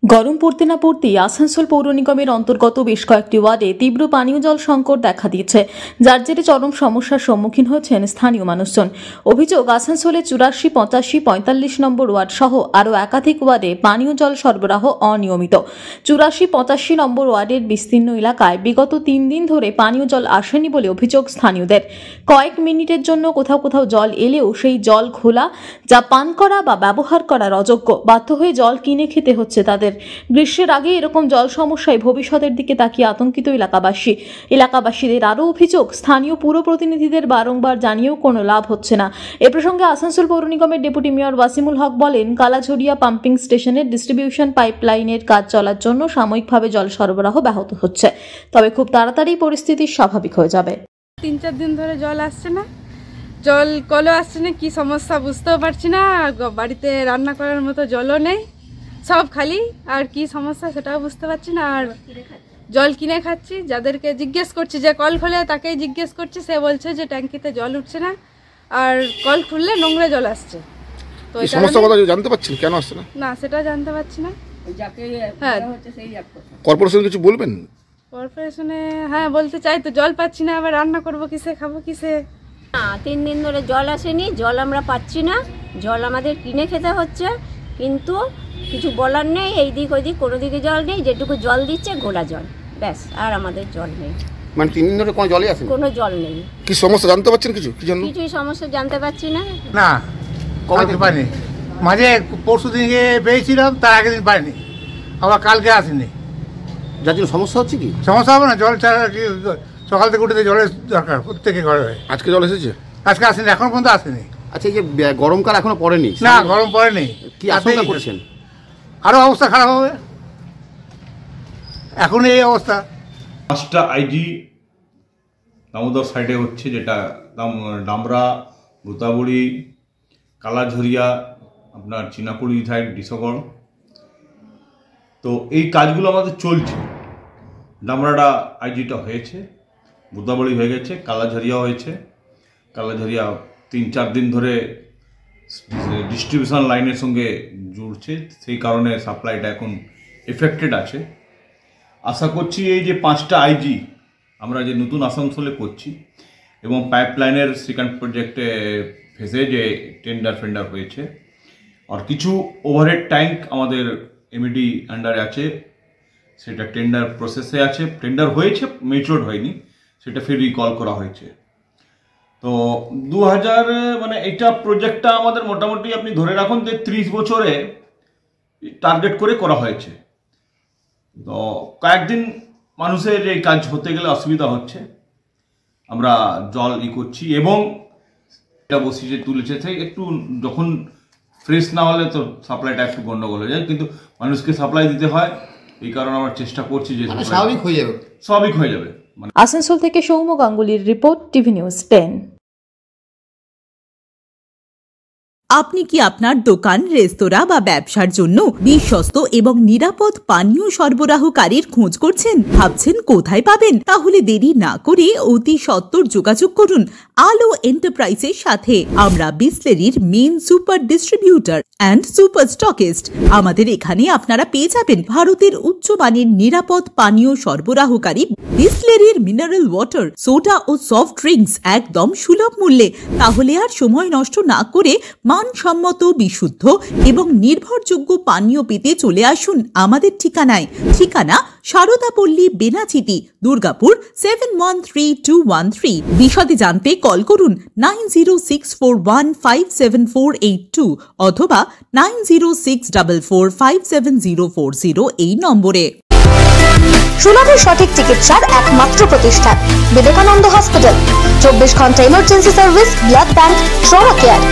গরম পড়তে না পড়তেই আসানসোল পৌর নিগমের অন্তর্গত বেশ কয়েকটি ওয়ার্ডে তীব্র পানীয় জল সংকট দেখা দিয়েছে, যার জেরে চরম সমস্যার সম্মুখীন হচ্ছেন স্থানীয় মানুষজন। অভিযোগ, আসানসোলে 84, 85, 45 নম্বর ওয়ার্ড সহ আরও একাধিক ওয়ার্ডে পানীয় জল সরবরাহ অনিয়মিত। 84, 85 নম্বর ওয়ার্ডের বিস্তীর্ণ এলাকায় বিগত 3 দিন ধরে পানীয় জল আসেনি বলে অভিযোগ স্থানীয়দের। কয়েক মিনিটের জন্য কোথাও কোথাও জল এলেও সেই জল খোলা, যা পান করা বা ব্যবহার করার অযোগ্য। বাধ্য হয়ে জল কিনে খেতে হচ্ছে তাদের। গ্রীষ্মের আগে এরকম জল সমস্যায় ভবিষ্যতের দিকে তাকিয়ে আতঙ্কিত এলাকাবাসীদের আরও অভিযোগ, স্থানীয় পুর প্রতিনিধিদের বারংবার জানিয়েও কোনো লাভ হচ্ছে না। এ প্রসঙ্গে আসানসোল পৌর নিগমের ডেপুটি মেয়র ওয়াসিমুল হক বলেন, কালাঝরিয়া পাম্পিং স্টেশনের ডিস্ট্রিবিউশন পাইপলাইনের কাজ চলার জন্য সাময়িকভাবে জল সরবরাহ ব্যাহত হচ্ছে, তবে খুব তাড়াতাড়ি পরিস্থিতি স্বাভাবিক হয়ে যাবে। 3-4 দিন ধরে জল আসছে না, জল কলও আসছে না, কি সমস্যা বুঝতেও পারছি না। বাড়িতে রান্না করার মতো জলও নেই, সব খালি। আর কি সমস্যা সেটাও বুঝতে পারছি না। আর জল কিনে খাচ্ছি, যাদেরকে জিজ্ঞেস করছি, যে কল খোলে তাকেই জিজ্ঞেস করছি, সে বলছে যে ট্যাঙ্কিতে জল উঠছে না, আর কল খুললে নোংরা জল আসছে। তো এই সমস্যা কথা জানতে পারছেন কেন আসছে না? না, সেটা জানতে পারছি না। হ্যাঁ, কর্পোরেশন কিছু বলবেন? কর্পোরেশনে হ্যাঁ বলতে চাই, তো জল পাচ্ছি না, আবার রান্না করবো কিসে, খাবো কিসে। না, 3 দিন ধরে জল আসেনি, জল আমরা পাচ্ছি না, জল আমাদের কিনে খেতে হচ্ছে। কিন্তু কিছু বলার নেই, এই দিক ওই দিক কোনো দিকে জল নেই, যেটুকু জল দিচ্ছে ঘোলা জল, ব্যাস। আর আমাদের জল নেই, মানে 3 দিন ধরে কোনো জলই আসেনি? কোনো জল নেই। কি সমস্যা জানতে পারছেন কিছু? কি জন্য? কিছুই সমস্যা জানতে পারছি না। না, কবে পাইনি, মাঝে পরশু দিনকে পেয়েছিলাম, তার আগের দিন পাইনি, আবার কালকে আসেনি। যার জন্য সমস্যা হচ্ছে কি? সমস্যা হবে না, জল ছাড়া কি সকাল থেকে উঠে জলের দরকার প্রত্যেকের ঘরে। আজকে জল এসেছে? আজকে আসেনি, এখন পর্যন্ত আসেনি। আচ্ছা, এই যে গরমকাল এখনো পড়েনি? না, গরম পড়েনি। কি আশঙ্কা করছেন? আরও অবস্থা খারাপ হবে, এখন এই অবস্থা। 5টা আইজি দামোদর সাইডে হচ্ছে, যেটা ডামরা, ভূতাবড়ি, কালাঝরিয়া, আপনার চিনাকুড়ি সাইড, ডিসগড়। তো এই কাজগুলো আমাদের চলছে। ডামরাটা আইজিটা হয়েছে, ভূতাবড়ি হয়ে গেছে, কালাঝরিয়া হয়েছে। কালাঝরিয়া 3-4 দিন ধরে ডিস্ট্রিবিউশন লাইনের সঙ্গে জুড়ছে, সেই কারণে সাপ্লাইটা এখন এফেক্টেড আছে। আশা করছি এই যে 5টা আইজি আমরা যে নতুন আসানসোলে করছি, এবং পাইপলাইনের সেকেন্ড প্রজেক্টে ফেসে যে টেন্ডার হয়েছে, আর কিছু ওভারহেড ট্যাঙ্ক আমাদের এমইডি আন্ডারে আছে, সেটা টেন্ডার প্রসেসে আছে। টেন্ডার হয়েছে, ম্যাচিওর হয়নি, সেটা ফের রিকল করা হয়েছে। তো 2000 মানে এটা প্রজেক্টটা আমাদের মোটামুটি আপনি ধরে রাখুন যে 30 বছরে টার্গেট করে করা হয়েছে। তো কয়েকদিন মানুষের এই কাজ হতে গেলে অসুবিধা হচ্ছে, আমরা জল করছি, এবং এটা বসিয়ে তুলেছে, একটু যখন ফ্রেশ না হলে তো সাপ্লাইটা একটু গন্ডগোল হয়ে যায়, কিন্তু মানুষকে সাপ্লাই দিতে হয়, এই কারণে আমরা চেষ্টা করছি যে স্বাভাবিক হয়ে যাবে। আসানসোল থেকে সৌম্য গাঙ্গুলির রিপোর্ট, টিভি নিউজ 10। আপনি কি আপনার দোকান, রেস্তোরাঁ বা ব্যবসার জন্য বিশ্বস্ত এবং নিরাপদ পানীয় সরবরাহকারীর খোঁজ করছেন? ভাবছেন কোথায় পাবেন? তাহলে দেরি না করে অতি সত্বর যোগাযোগ করুন আলো এন্টারপ্রাইজের সাথে। আমরা বিসলেরির main super distributor and super stockist. আমাদের এখানে আপনারা পেয়ে যাবেন ভারতের উচ্চমানের নিরাপদ পানীয় সরবরাহকারী বিসলেরির মিনারেল ওয়াটার, সোডা ও সফট ড্রিঙ্কস একদম সুলভ মূল্যে। তাহলে আর সময় নষ্ট না করে মানসম্মত, বিশুদ্ধ এবং নির্ভরযোগ্য পানীয় পেতে চলে আসুন আমাদের ঠিকানায়। ঠিকানা সারদাপল্লী, বেনাচিতি, দুর্গাপুর 713213। বিশদে জানতে কল করুন 9064157482 অথবা 9064457040 এই নম্বরে। সুলভের সঠিক চিকিৎসার একমাত্র প্রতিষ্ঠান বিবেকানন্দ হসপিটাল। 24 ঘন্টা emergency service, blood bank, trauma care.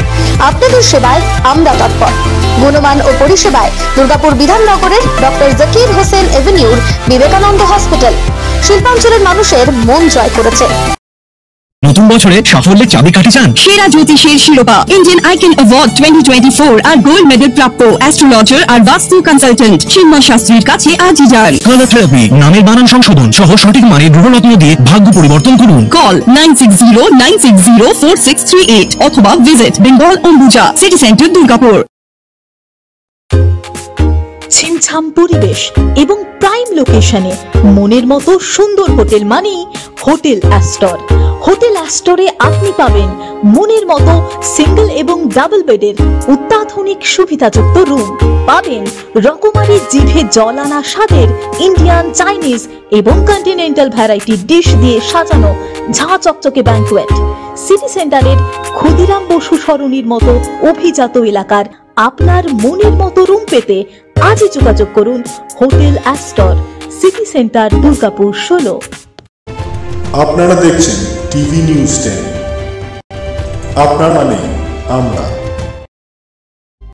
আপনাদের সেবায় আমরা তৎপর। গুণমান ও পরিষেবায় দুর্গাপুর বিধাননগরের ডক্টর জাকির হোসেন এভিনিউর বিবেকানন্দ হসপিটাল শিল্পাঞ্চলের মানুষের মন জয় করেছে। নতুন বছরে সাফল্যের চাবিকাঠি চান? সেরা জ্যোতিষের শিরোপা, ইন্ডিয়ান আইকন অ্যাওয়ার্ড 2024 আর গোল্ড মেডেল প্রাপ্ত অ্যাস্ট্রোলজার আর বাস্তু কনসালটেন্ট চিন্ময় শাস্ত্রীর কাছে আজই যান। কালার থেরাপি, নামের বানান সংশোধন সহ সঠিক মানের গ্রহরত্ন দিয়ে ভাগ্য পরিবর্তন করুন। কল 9609604638 অথবা visit Bengal Ambuja city centre, Durgapur. ছিমছাম পরিবেশ এবং প্রাইম লোকেশনে মনের মতো সুন্দর হোটেল মানেই হোটেল অ্যাস্টর। হোটেল অ্যাস্টরে আপনি পাবেন মনের মতো সিঙ্গেল এবং ডাবল বেডের অত্যাধুনিক সুবিধাযুক্ত রুম, পাবেন রকমারি জিভে জল আনা স্বাদের ইন্ডিয়ান, চাইনিজ এবং কন্টিনেন্টাল ভ্যারাইটি ডিশ দিয়ে সাজানো ঝাঁ চকচকে ব্যাংকুয়েট। সিটি সেন্টারের ক্ষুদিরাম বসু সরণির মতো অভিজাত এলাকার আপনার মনের মতো রুম পেতে আজই যোগাযোগ করুন hotel Astor, city centre, Durgapur 16। আপনারা দেখছেন টিভি নিউজ 10। আপনার মানে আমরা।